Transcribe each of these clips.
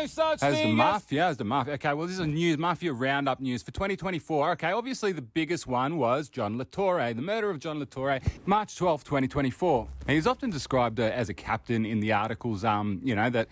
no such thing as the mafia. Okay, well, this is a mafia roundup news for 2024. Okay, obviously the biggest one was John Latorre, the murder of John Latorre, March 12th, 2024. He's often described as a captain in the articles, that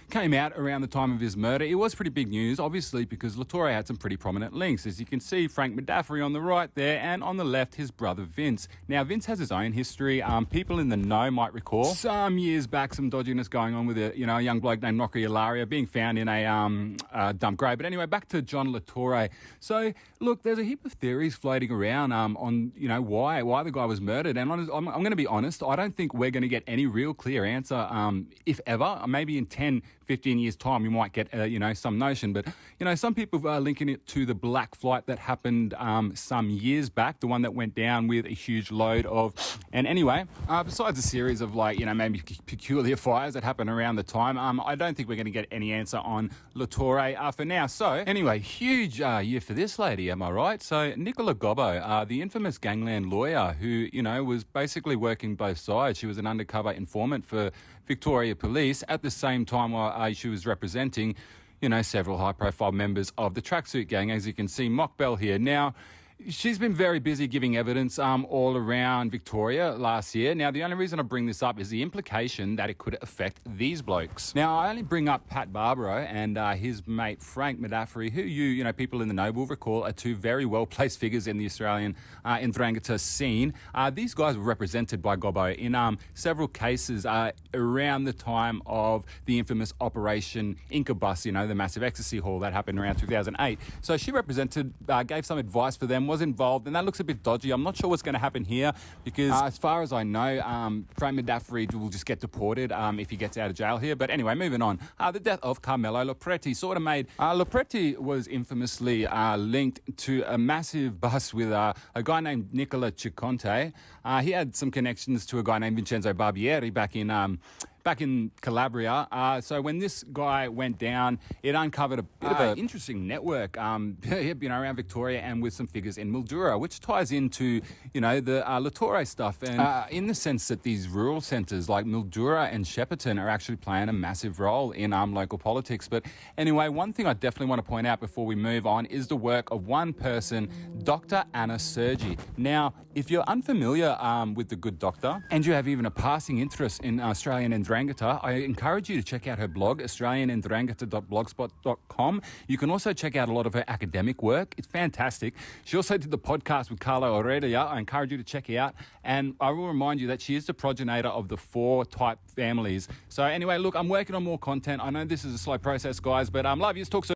came out around the time of his murder. It was pretty big news, obviously, because Latorre had some pretty prominent links. As you can see, Frank Medaffery on the right there, and on the left, his brother Vince. Now, Vince has his own history. People in the know might recall some years back, some dodginess going on with a young bloke named Nokri Ilaria being found in a dump grave. But anyway, back to John Latorre. So, look, there's a heap of theories floating around on why the guy was murdered. And I'm going to be honest, I don't think we're going to get any real clear answer, if ever. Maybe in 10, 15 years' time, we might get, some notion. But, some people are linking it to the black flight that happened some years back, the one that went down with a huge load of... And anyway, besides a series of, maybe peculiar fires that happened around the time, I don't think we're going to get any answer on Latorre for now. So, anyway, huge year for this lady, am I right? So, Nicola Gobbo, the infamous gangland lawyer who, was basically working both sides. She was an undercover informant for Victoria Police at the same time while she was representing, several high-profile members of the tracksuit gang, as you can see, Mock Bell here. Now, she's been very busy giving evidence all around Victoria last year. Now, the only reason I bring this up is the implication that it could affect these blokes. Now, I only bring up Pat Barbaro and his mate Frank Medaffery, who people in the know will recall are two very well-placed figures in the Australian ndrangheta scene. These guys were represented by Gobbo in several cases around the time of the infamous Operation Incubus, the massive ecstasy haul that happened around 2008. So she represented, gave some advice for them, was involved, and that looks a bit dodgy. I'm not sure what's going to happen here because as far as I know, Frank Medaffery will just get deported if he gets out of jail here. But anyway, moving on. The death of Carmelo Lopretti sort of made... Lopretti was infamously linked to a massive bust with a guy named Nicola Ciconte. He had some connections to a guy named Vincenzo Barbieri back in Calabria. So when this guy went down, it uncovered a bit of an interesting network, around Victoria and with some figures in Mildura, which ties into, the Latorre stuff. And in the sense that these rural centres like Mildura and Shepparton are actually playing a massive role in local politics. But anyway, one thing I definitely want to point out before we move on is the work of one person, Dr. Anna Sergi. Now, if you're unfamiliar with the good doctor and you have even a passing interest in Australian ndrangheta, I encourage you to check out her blog, australianndrangheta.blogspot.com. You can also check out a lot of her academic work. It's fantastic. She also did the podcast with Carlo Aurelia. I encourage you to check it out. And I will remind you that she is the progenitor of the 4 type families. So anyway, look, I'm working on more content. I know this is a slow process, guys, but love you. Talk soon.